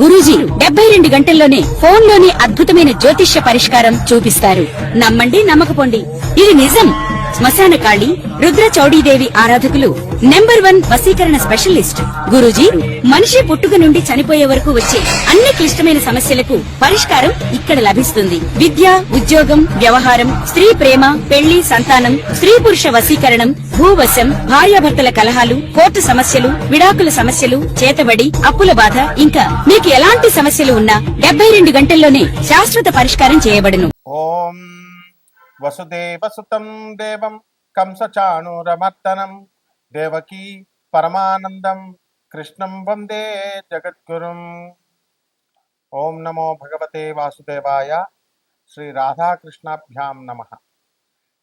గురూజీ 72 గంటల్లోనే ఫోన్ లోని అద్భుతమైన జ్యోతిష్య పరిష్కారం చూపిస్తారు. నమ్మండి, నమ్మకపోండి, ఇది నిజం. శ్మశాన కాళి రుద్ర చౌడీదేవి ఆరాధకులు నంబర్ 1 వశీకరణ స్పెషలిస్ట్. గురూజీ మనిషి పుట్టుక నుండి చనిపోయే వరకు వచ్చే అన్ని క్లిష్టమైన సమస్యలకు పరిష్కారం ఇక్కడ లభిస్తుంది. విద్య, ఉద్యోగం, వ్యవహారం, స్త్రీ ప్రేమ, పెళ్లి, సంతానం, స్త్రీ పురుష వశీకరణం, భూవశం, భార్యాభర్తల కలహాలు, కోర్టు సమస్యలు, విడాకుల సమస్యలు, చేతబడి, అప్పుల బాధ, ఇంకా మీకు ఎలాంటి సమస్యలు ఉన్నా 72 గంటల్లోనే శాశ్వత పరిష్కారం చేయబడును. ఓం వసుదేవసుతం దేవం కంసచాణూరమర్దనం దేవకీ పరమానందం కృష్ణం వందే జగద్గురుం. ఓం నమో భగవతే వాసుదేవాయ. శ్రీ రాధాకృష్ణాభ్యాం నమః.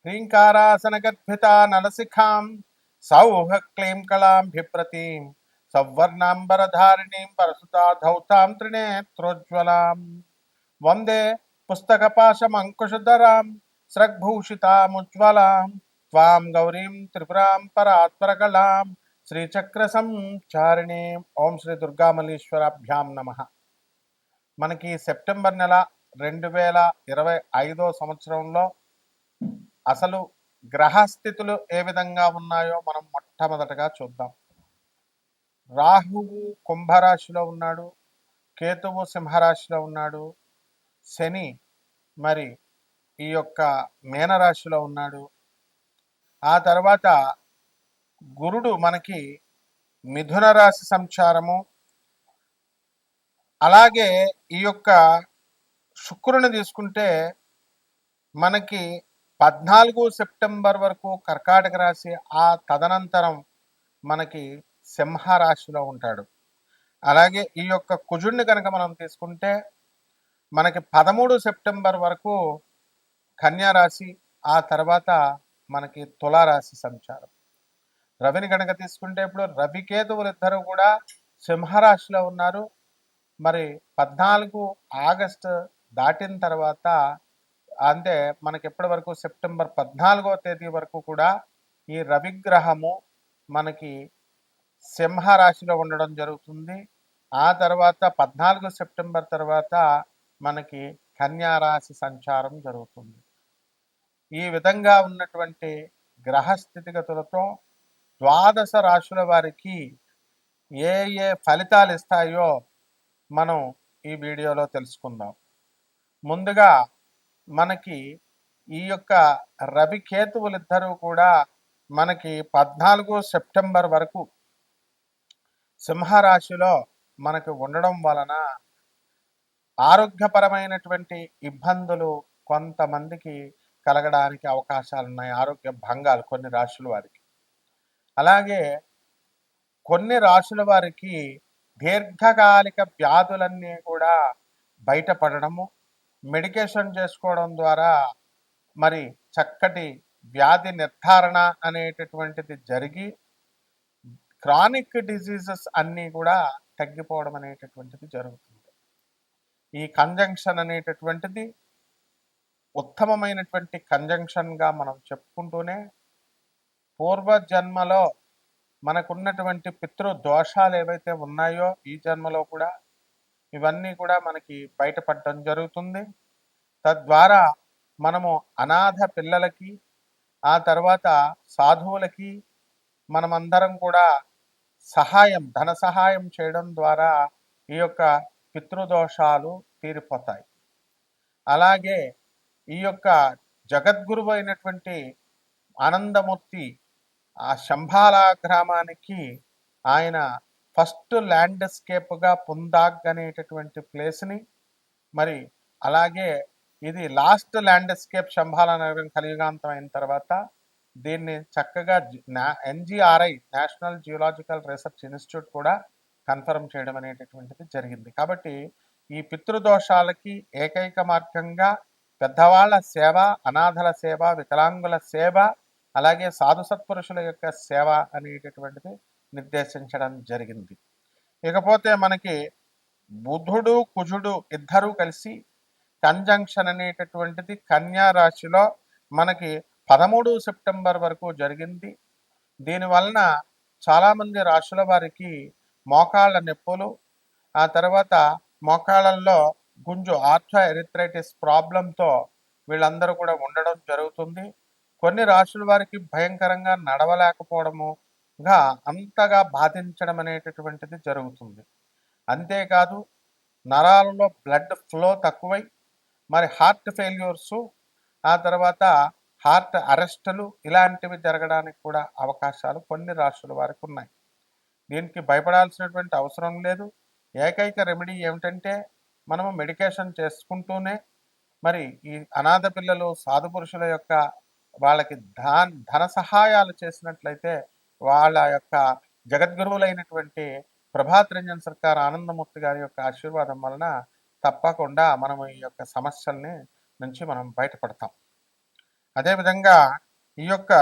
హ్రీంకారాసనగర్భిత నలశిఖాం సౌహ క్లీం కళాం బిభ్రతీం సవర్ణాంబరధారిణీం పరసుతాధౌతాం త్రినేత్రోజ్వలాం వందే పుస్తకపాశమంకుశధరాం స్రగ్భూషితాముజ్వలాం త్వాం గౌరీం త్రిపురాం పరాత్పరకళాం శ్రీచక్ర సంచారిణీం. ఓం శ్రీ దుర్గామల్లీశ్వరాభ్యాం నమః. మనకి సెప్టెంబర్ నెల 2025 సంవత్సరంలో అసలు గ్రహస్థితులు ఏ విధంగా ఉన్నాయో మనం మొట్టమొదటగా చూద్దాం. రాహువు కుంభరాశిలో ఉన్నాడు, కేతువు సింహరాశిలో ఉన్నాడు, శని మరి ఈ యొక్క మీనరాశిలో ఉన్నాడు. ఆ తర్వాత గురుడు మనకి మిథున రాశి సంచారము, అలాగే ఈ యొక్క శుక్రుని తీసుకుంటే మనకి 14 సెప్టెంబర్ వరకు కర్కాటక రాశి, ఆ తదనంతరం మనకి సింహరాశిలో ఉంటాడు. అలాగే ఈ యొక్క కుజుడిని కనుక మనం తీసుకుంటే మనకి 13 సెప్టెంబర్ వరకు కన్యా రాశి, ఆ తర్వాత మనకి తులారాశి సంచారం. రవిని కనుక తీసుకుంటే ఇప్పుడు రవికేతువులు ఇద్దరు కూడా సింహరాశిలో ఉన్నారు. మరి 14 ఆగస్టు దాటిన తర్వాత అంటే మనకి ఎప్పటి వరకు సెప్టెంబర్ 14వ తేదీ వరకు కూడా ఈ రవిగ్రహము మనకి సింహరాశిలో ఉండడం జరుగుతుంది. ఆ తర్వాత 14 సెప్టెంబర్ తర్వాత మనకి కన్యా రాశి సంచారం జరుగుతుంది. ఈ విధంగా ఉన్నటువంటి గ్రహ స్థితిగతులతో 12 రాశుల వారికి ఏ ఏ ఫలితాలు ఇస్తాయో మనం ఈ వీడియోలో తెలుసుకుందాం. ముందుగా మనకి ఈ యొక్క రవి కేతువులిద్దరూ కూడా మనకి 14 సెప్టెంబర్ వరకు సింహరాశిలో మనకి ఉండడం వలన ఆరోగ్యపరమైనటువంటి ఇబ్బందులు కొంతమందికి కలగడానికి అవకాశాలు ఉన్నాయి. ఆరోగ్య భంగాలు కొన్ని రాశుల వారికి. అలాగే కొన్ని రాశుల వారికి దీర్ఘకాలిక వ్యాధులన్నీ కూడా బయటపడడము, మెడికేషన్ చేసుకోవడం ద్వారా మరి చక్కటి వ్యాధి నిర్ధారణ అనేటటువంటిది జరిగి క్రానిక్ డిజీజెస్ అన్నీ కూడా తగ్గిపోవడం అనేటటువంటిది జరుగుతుంది. ఈ కంజంక్షన్ అనేటటువంటిది ఉత్తమమైనటువంటి కంజంక్షన్గా మనం చెప్పుకుంటూనే పూర్వజన్మలో మనకున్నటువంటి పితృ దోషాలు ఏవైతే ఉన్నాయో ఈ జన్మలో కూడా ఇవన్నీ కూడా మనకి బయటపడడం జరుగుతుంది. తద్వారా మనము అనాథ పిల్లలకి, ఆ తర్వాత సాధువులకి మనమందరం కూడా ధన సహాయం చేయడం ద్వారా ఈ యొక్క పితృదోషాలు తీరిపోతాయి. అలాగే ఈ యొక్క జగద్గురువు అయినటువంటి ఆనందమూర్తి ఆ శంభాల గ్రామానికి ఆయన ఫస్ట్ ల్యాండ్స్కేప్గా పుందాగ్ అనేటటువంటి ప్లేస్ని, మరి అలాగే ఇది లాస్ట్ ల్యాండ్స్కేప్ శంభాల నగరం కలియుగాంతం అయిన తర్వాత దీన్ని చక్కగా NGRI national geological research institute కూడా కన్ఫర్మ్ చేయడం అనేటటువంటిది జరిగింది. కాబట్టి ఈ పితృదోషాలకి ఏకైక మార్గంగా పెద్దవాళ్ల సేవ, అనాథల సేవ, వికలాంగుల సేవ, అలాగే సాధు సత్పురుషుల యొక్క సేవ అనేటటువంటిది నిర్దేశించడం జరిగింది. ఇకపోతే మనకి బుధుడు కుజుడు ఇద్దరూ కలిసి కంజంక్షన్ అనేటటువంటిది కన్యా రాశిలో మనకి 13 సెప్టెంబర్ వరకు జరిగింది. దీనివలన చాలామంది రాశుల వారికి మోకాళ్ళ నొప్పులు, ఆ తర్వాత మోకాళ్ళల్లో గుంజు ఆర్థో ఎరిథ్రైటిస్ ప్రాబ్లంతో వీళ్ళందరూ కూడా ఉండడం జరుగుతుంది. కొన్ని రాశుల వారికి భయంకరంగా నడవలేకపోవడముగా అంతగా బాధించడం అనేటటువంటిది జరుగుతుంది. అంతేకాదు నరాలలో బ్లడ్ ఫ్లో తక్కువై మరి హార్ట్ ఫెయిల్యూర్సు, ఆ తర్వాత హార్ట్ అరెస్టులు ఇలాంటివి జరగడానికి కూడా అవకాశాలు కొన్ని రాష్ట్రాల వారికి ఉన్నాయి. దీనికి భయపడాల్సినటువంటి అవసరం లేదు. ఏకైక రెమెడీ ఏమిటంటే మనము మెడికేషన్ చేసుకుంటూనే మరి ఈ అనాథ పిల్లలు సాధు పురుషుల యొక్క వాళ్ళకి ధన సహాయాలు చేసినట్లయితే వాళ్ళ యొక్క జగద్గురువులైనటువంటి ప్రభాత్ రంజన్ సర్కార్ ఆనందమూర్తి గారి యొక్క ఆశీర్వాదం వలన తప్పకుండా మనం ఈ యొక్క సమస్యల్ని నుంచి మనం బయటపడతాం. అదేవిధంగా ఈ యొక్క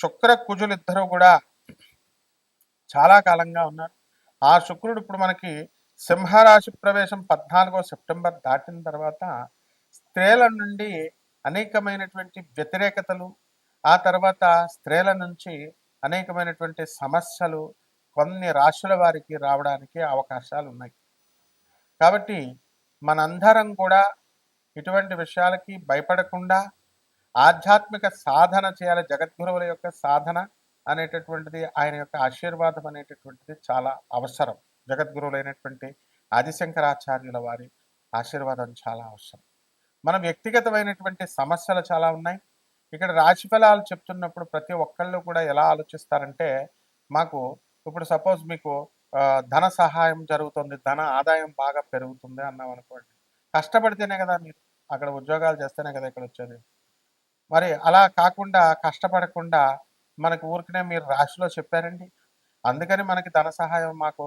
శుక్ర కుజులు ఇద్దరు కూడా చాలా కాలంగా ఉన్నారు. ఆ శుక్రుడు ఇప్పుడు మనకి సింహరాశి ప్రవేశం 14వ సెప్టెంబర్ దాటిన తర్వాత స్త్రీల నుండి అనేకమైనటువంటి వ్యతిరేకతలు, ఆ తర్వాత స్త్రీల నుంచి అనేకమైనటువంటి సమస్యలు కొన్ని రాశుల వారికి రావడానికి అవకాశాలు ఉన్నాయి. కాబట్టి మనందరం కూడా ఇటువంటి విషయాలకి భయపడకుండా ఆధ్యాత్మిక సాధన చేయాలి. జగద్గురువుల యొక్క సాధన అనేటటువంటిది, ఆయన యొక్క ఆశీర్వాదం అనేటటువంటిది చాలా అవసరం. జగద్గురువులైనటువంటి ఆదిశంకరాచార్యుల వారి ఆశీర్వాదం చాలా అవసరం. మన వ్యక్తిగతమైనటువంటి సమస్యలు చాలా ఉన్నాయి. ఇక్కడ రాశి ఫలాలు చెప్తున్నప్పుడు ప్రతి ఒక్కళ్ళు కూడా ఎలా ఆలోచిస్తారంటే, మాకు ఇప్పుడు సపోజ్ మీకు ధన సహాయం జరుగుతుంది, ధన ఆదాయం బాగా పెరుగుతుంది అన్నాం అనుకోండి. కష్టపడితేనే కదా, మీరు అక్కడ ఉద్యోగాలు చేస్తేనే కదా ఇక్కడ వచ్చేది. మరి అలా కాకుండా కష్టపడకుండా మనకు ఊరికనే మీరు రాశిలో చెప్పారండి, అందుకని మనకి ధన సహాయం మాకు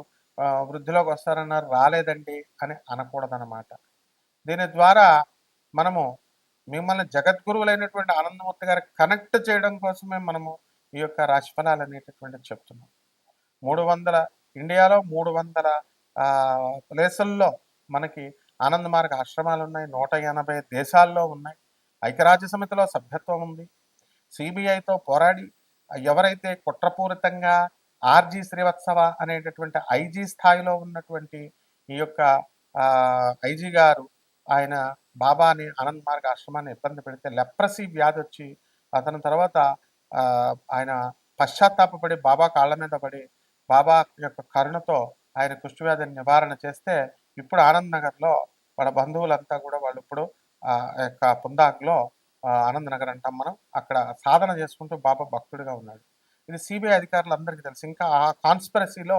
వృద్ధిలోకి వస్తారన్నారు, రాలేదండి అని అనకూడదన్నమాట. దీని ద్వారా మనము మిమ్మల్ని జగద్గురువులైనటువంటి ఆనందమూర్తి గారు కనెక్ట్ చేయడం కోసమే మనము ఈ యొక్క రాశి ఫలాలు అనేటటువంటిది చెప్తున్నాం. 300 ఇండియాలో 300 ప్లేసుల్లో మనకి ఆనంద మార్గ ఆశ్రమాలు ఉన్నాయి. 180 దేశాల్లో ఉన్నాయి. ఐక్యరాజ్య సమితిలో సభ్యత్వం ఉంది. సిబిఐతో పోరాడి ఎవరైతే కుట్రపూరితంగా ఆర్జీ శ్రీవత్సవ అనేటటువంటి ఐజీ స్థాయిలో ఉన్నటువంటి ఈ యొక్క ఐజీ గారు ఆయన బాబాని ఆనంద్ మార్గ ఆశ్రమాన్ని ఇబ్బంది పెడితే లెప్రసీ వ్యాధి వచ్చి అతని తర్వాత ఆయన పశ్చాత్తాపడి బాబా కాళ్ళ మీద పడి బాబా యొక్క కరుణతో ఆయన కుష్ఠవ్యాధిని నివారణ చేస్తే ఇప్పుడు ఆనంద్ నగర్లో వాళ్ళ బంధువులంతా కూడా వాళ్ళు ఇప్పుడు యొక్క పుందాక్లో ఆనంద్ నగర్ అంటాం మనం, అక్కడ సాధన చేసుకుంటూ బాబా భక్తుడిగా ఉన్నాడు. ఇది సిబిఐ అధికారులందరికీ తెలుసు. ఇంకా ఆ కాన్స్పిరసీలో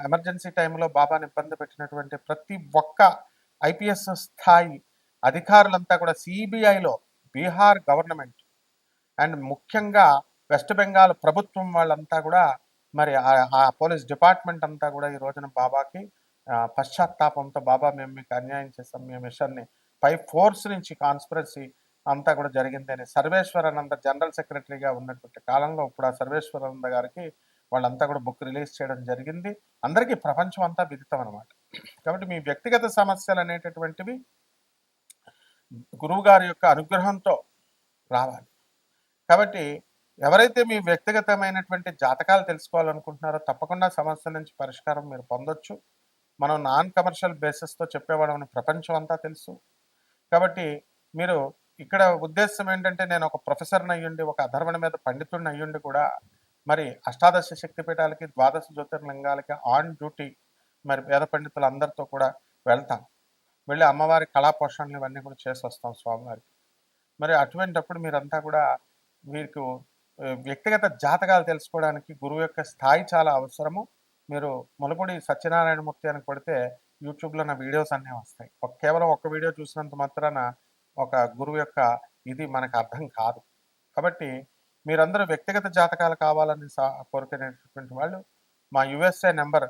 ఎమర్జెన్సీ టైంలో బాబాని ఇబ్బంది పెట్టినటువంటి ప్రతి ఒక్క ఐపీఎస్ స్థాయి అధికారులంతా కూడా సిబిఐలో బీహార్ గవర్నమెంట్ అండ్ ముఖ్యంగా వెస్ట్ బెంగాల్ ప్రభుత్వం వాళ్ళంతా కూడా మరి ఆ పోలీస్ డిపార్ట్మెంట్ అంతా కూడా ఈ రోజున బాబాకి పశ్చాత్తాపంతో బాబా మేము మీకు అన్యాయం చేస్తాం, మీ మిషన్ని పై ఫోర్స్ నుంచి కాన్స్పిరసీ అంతా కూడా జరిగింది అని సర్వేశ్వరానంద జనరల్ సెక్రటరీగా ఉన్నటువంటి కాలంలో ఇప్పుడు ఆ సర్వేశ్వరానంద గారికి వాళ్ళంతా కూడా బుక్ రిలీజ్ చేయడం జరిగింది. అందరికీ ప్రపంచం అంతా విదితం అనమాట. కాబట్టి మీ వ్యక్తిగత సమస్యలు అనేటటువంటివి గురువు గారి యొక్క అనుగ్రహంతో రావాలి. కాబట్టి ఎవరైతే మీ వ్యక్తిగతమైనటువంటి జాతకాలు తెలుసుకోవాలనుకుంటున్నారో తప్పకుండా సమస్యల నుంచి పరిష్కారం మీరు పొందొచ్చు. మనం నాన్ కమర్షియల్ బేసిస్తో చెప్పేవాళ్ళని ప్రపంచం అంతా తెలుసు. కాబట్టి మీరు ఇక్కడ ఉద్దేశం ఏంటంటే, నేను ఒక ప్రొఫెసర్ని అయ్యుండి ఒక అధర్వణ మీద పండితుడిని అయ్యుండి కూడా మరి అష్టాదశ శక్తిపీఠాలకి 12 జ్యోతిర్లింగాలకి ఆన్ డ్యూటీ మరి వేద పండితులు అందరితో కూడా వెళ్తాం, వెళ్ళి అమ్మవారి కళా పోషణలు ఇవన్నీ కూడా చేసి వస్తాం స్వామివారికి. మరి అటువంటిప్పుడు మీరంతా కూడా మీకు వ్యక్తిగత జాతకాలు తెలుసుకోవడానికి గురువు యొక్క స్థాయి చాలా అవసరము. మీరు ములపూడి సత్యనారాయణమూర్తి అని కొడితే యూట్యూబ్లో నా వీడియోస్ అన్నీ వస్తాయి. కేవలం ఒక్క వీడియో చూసినంత మాత్రాన ఒక గురువు యొక్క ఇది మనకు అర్థం కాదు. కాబట్టి మీరందరూ వ్యక్తిగత జాతకాలు కావాలని కోరుకునేటటువంటి వాళ్ళు మా యుఎస్ఏ నెంబర్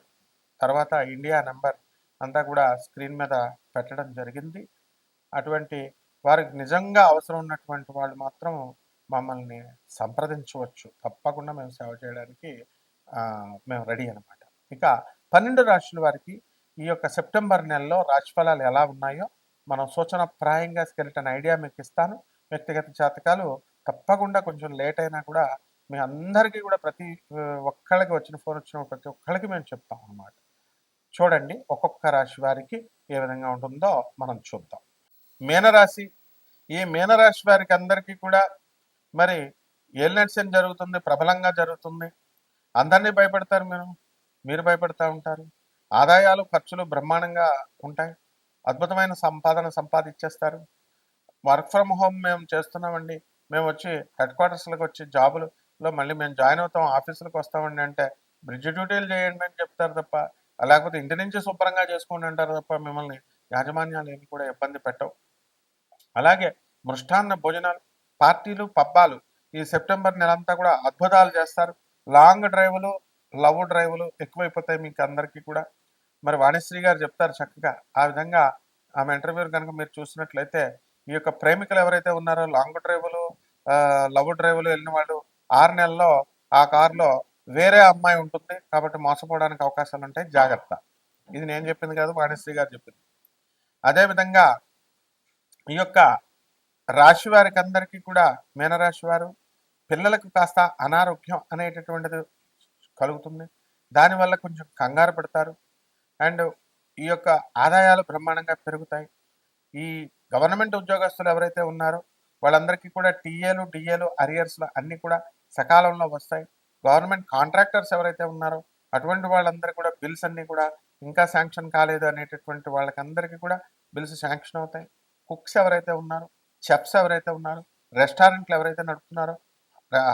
తర్వాత ఇండియా నెంబర్ అంతా కూడా స్క్రీన్ మీద పెట్టడం జరిగింది. అటువంటి వారికి నిజంగా అవసరం ఉన్నటువంటి వాళ్ళు మాత్రం మమ్మల్ని సంప్రదించవచ్చు. తప్పకుండా మేము సేవ చేయడానికి మేము రెడీ అనమాట. ఇక 12 రాశుల వారికి ఈ యొక్క సెప్టెంబర్ నెలలో రాశిఫలాలు ఎలా ఉన్నాయో మనం సూచనప్రాయంగా స్కెలిటన్ ఐడియా మీకు ఇస్తాను. వ్యక్తిగత జాతకాలు తప్పకుండా కొంచెం లేట్ అయినా కూడా మీ అందరికీ కూడా ప్రతి ఒక్కళ్ళకి వచ్చిన ఫోన్ వచ్చిన ప్రతి ఒక్కళ్ళకి మేము చెప్తాం అన్నమాట. చూడండి ఒక్కొక్క రాశి వారికి ఏ విధంగా ఉంటుందో మనం చూద్దాం. మీనరాశి. ఈ మీనరాశి వారికి అందరికీ కూడా మరి ఏలినాటి శని జరుగుతుంది, ప్రబలంగా జరుగుతుంది. అందరినీ భయపెడతారు మీరు భయపెడతా ఉంటారు. ఆదాయాలు ఖర్చులు బ్రహ్మాండంగా ఉంటాయి. అద్భుతమైన సంపాదన సంపాదించేస్తారు. వర్క్ ఫ్రమ్ హోమ్ మేము చేస్తున్నామండి, మేము వచ్చి హెడ్ క్వార్టర్స్లకు వచ్చి జాబులలో మళ్ళీ మేము జాయిన్ అవుతాం, ఆఫీసులకు వస్తామండి అంటే బ్రిడ్జ్ డ్యూటీలు చేయండి అని చెప్తారు తప్ప, లేకపోతే ఇంటి నుంచి శుభ్రంగా చేసుకోండి అంటారు తప్ప మిమ్మల్ని యాజమాన్యాలు ఏమి కూడా ఇబ్బంది పెట్టవు. అలాగే మృష్టాన్న భోజనాలు, పార్టీలు, పబ్బాలు ఈ సెప్టెంబర్ నెలంతా కూడా అద్భుతాలు చేస్తారు. లాంగ్ డ్రైవ్లు, లవ్ డ్రైవ్లు ఎక్కువైపోతాయి మీకు అందరికీ కూడా. మరి వాణిశ్రీ గారు చెప్తారు చక్కగా. ఆ విధంగా ఆమె ఇంటర్వ్యూ కనుక మీరు చూసినట్లయితే ఈ యొక్క ప్రేమికులు ఎవరైతే ఉన్నారో లాంగ్ డ్రైవ్లు, లవ్ డ్రైవ్లు వెళ్ళిన వాళ్ళు 6 నెలల్లో ఆ కారులో వేరే అమ్మాయి ఉంటుంది కాబట్టి మోసపోవడానికి అవకాశాలు ఉంటాయి, జాగ్రత్త. ఇది నేను చెప్పింది కాదు, వాణిశ్రీ గారు చెప్పింది. అదేవిధంగా ఈ యొక్క రాశి వారికి అందరికీ కూడా మీనరాశి వారు పిల్లలకు కాస్త అనారోగ్యం అనేటటువంటిది కలుగుతుంది. దానివల్ల కొంచెం కంగారు పడతారు. అండ్ ఈ యొక్క ఆదాయాలు బ్రహ్మాండంగా పెరుగుతాయి. ఈ గవర్నమెంట్ ఉద్యోగస్తులు ఎవరైతే ఉన్నారో వాళ్ళందరికీ కూడా టీఏలు, డిఏలు, అరియర్స్లు అన్నీ కూడా సకాలంలో వస్తాయి. గవర్నమెంట్ కాంట్రాక్టర్స్ ఎవరైతే ఉన్నారో అటువంటి వాళ్ళందరూ కూడా బిల్స్ అన్నీ కూడా ఇంకా శాంక్షన్ కాలేదు అనేటటువంటి వాళ్ళకందరికీ కూడా బిల్స్ శాంక్షన్ అవుతాయి. కుక్స్ ఎవరైతే ఉన్నారో, చెఫ్స్ ఎవరైతే ఉన్నారో, రెస్టారెంట్లు ఎవరైతే నడుపుతున్నారో,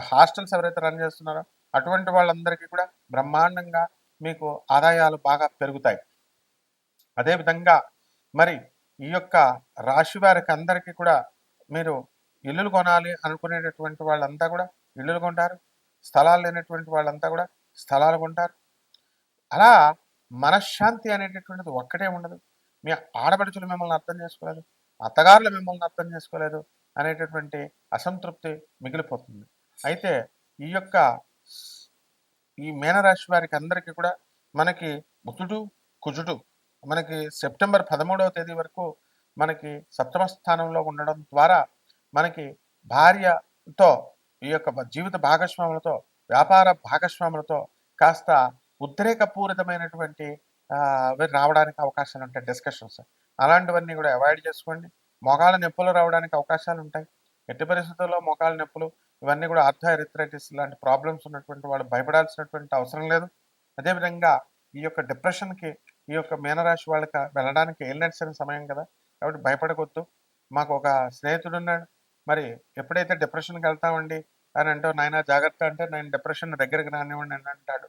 హాస్టల్స్ ఎవరైతే రన్ చేస్తున్నారో అటువంటి వాళ్ళందరికీ కూడా బ్రహ్మాండంగా మీకు ఆదాయాలు బాగా పెరుగుతాయి. అదేవిధంగా మరి ఈ యొక్క రాశి వారికి అందరికీ కూడా మీరు ఇల్లులు కొనాలి అనుకునేటటువంటి వాళ్ళంతా కూడా ఇల్లులు కొంటారు. స్థలాలు లేనటువంటి వాళ్ళంతా కూడా స్థలాలు కొంటారు. అలా మనశ్శాంతి అనేటటువంటిది ఒక్కటే ఉండదు. మీ ఆడపడుచులు మిమ్మల్ని అర్థం చేసుకోలేదు, అత్తగారులు మిమ్మల్ని అర్థం చేసుకోలేదు అనేటటువంటి అసంతృప్తి మిగిలిపోతుంది. అయితే ఈ యొక్క ఈ మీనరాశి వారికి అందరికీ కూడా మనకి బుధుడు, కుజుడు మనకి సెప్టెంబర్ 13వ తేదీ వరకు మనకి సప్తమ స్థానంలో ఉండడం ద్వారా మనకి భార్యతో, ఈ యొక్క జీవిత భాగస్వాములతో, వ్యాపార భాగస్వాములతో కాస్త ఉద్రేకపూరితమైనటువంటి రావడానికి అవకాశాలు ఉంటాయి, డిస్కషన్స్. అలాంటివన్నీ కూడా అవాయిడ్ చేసుకోండి. మోకాళ్ళ నొప్పులు రావడానికి అవకాశాలు ఉంటాయి. ఎట్టి పరిస్థితుల్లో మోకాళ్ళ నొప్పులు ఇవన్నీ కూడా ఆర్థోఎరిథ్రైటిస్ లాంటి ప్రాబ్లమ్స్ ఉన్నటువంటి వాళ్ళు భయపడాల్సినటువంటి అవసరం లేదు. అదేవిధంగా ఈ యొక్క డిప్రెషన్కి ఈ యొక్క మీనరాశి వాళ్ళకి వెళ్ళడానికి ఏలినాటి సమయం కదా, కాబట్టి భయపడకొద్దు. మాకు ఒక స్నేహితుడు ఉన్నాడు, మరి ఎప్పుడైతే డిప్రెషన్కి వెళ్తామండి అని అంటే నాయన జాగ్రత్త అంటే నేను డిప్రెషన్ దగ్గరికి రానివ్వండి అని అంటాడు.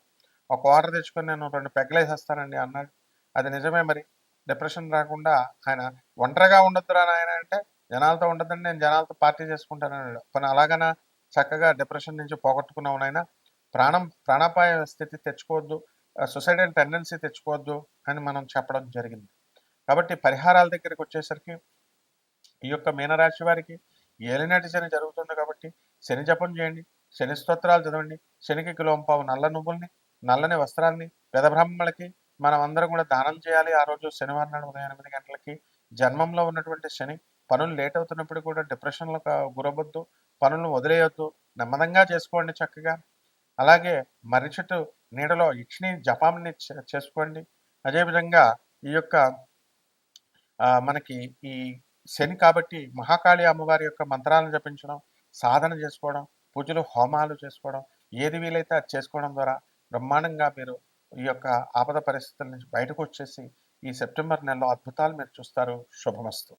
ఒక వాటర్ తెచ్చుకొని నేను 2 పెగ్గలేసేస్తానండి అన్నాడు. అది నిజమే. మరి డిప్రెషన్ రాకుండా ఆయన ఒంటరిగా ఉండొద్దురా నాయన అంటే జనాలతో ఉండొద్దని నేను జనాలతో పార్టీ చేసుకుంటాను అన్నాడు. కానీ అలాగనా చక్కగా డిప్రెషన్ నుంచి పోగొట్టుకున్నావు నాయన, ప్రాణాపాయ స్థితి తెచ్చుకోవద్దు, సొసైడల్ టెండెన్సీ తెచ్చుకోవద్దు అని మనం చెప్పడం జరిగింది. కాబట్టి పరిహారాల దగ్గరికి వచ్చేసరికి ఈ యొక్క మీనరాశి వారికి ఏలినాటి శని జరుగుతుంది కాబట్టి శని జపం చేయండి, శని స్తోత్రాలు చదవండి, శనికి కిలోంపావు నల్ల నువ్వుల్ని, నల్లని వస్త్రాన్ని వేదబ్రాహ్మణులకి మనం అందరం కూడా దానం చేయాలి. ఆ రోజు శనివారం నాడు ఉదయం 8 గంటలకి. జన్మంలో ఉన్నటువంటి శని పనులు లేట్ అవుతున్నప్పుడు కూడా డిప్రెషన్లో గురవద్దు, పనులను వదిలేయొద్దు, నెమ్మదంగా చేసుకోండి చక్కగా. అలాగే మర్రి చెట్టు నీడలో ఇచ్చిన జపాన్ని చేసుకోండి. అదేవిధంగా ఈ యొక్క మనకి ఈ శని కాబట్టి మహాకాళి అమ్మవారి యొక్క మంత్రాలను జపించడం, సాధన చేసుకోవడం, పూజలు హోమాలు చేసుకోవడం, ఏది వీలైతే అది చేసుకోవడం ద్వారా బ్రహ్మాండంగా మీరు ఈ యొక్క ఆపద పరిస్థితుల నుంచి బయటకు వచ్చేసి ఈ సెప్టెంబర్ నెలలో అద్భుతాలు మీరు చూస్తారు. శుభమస్తు.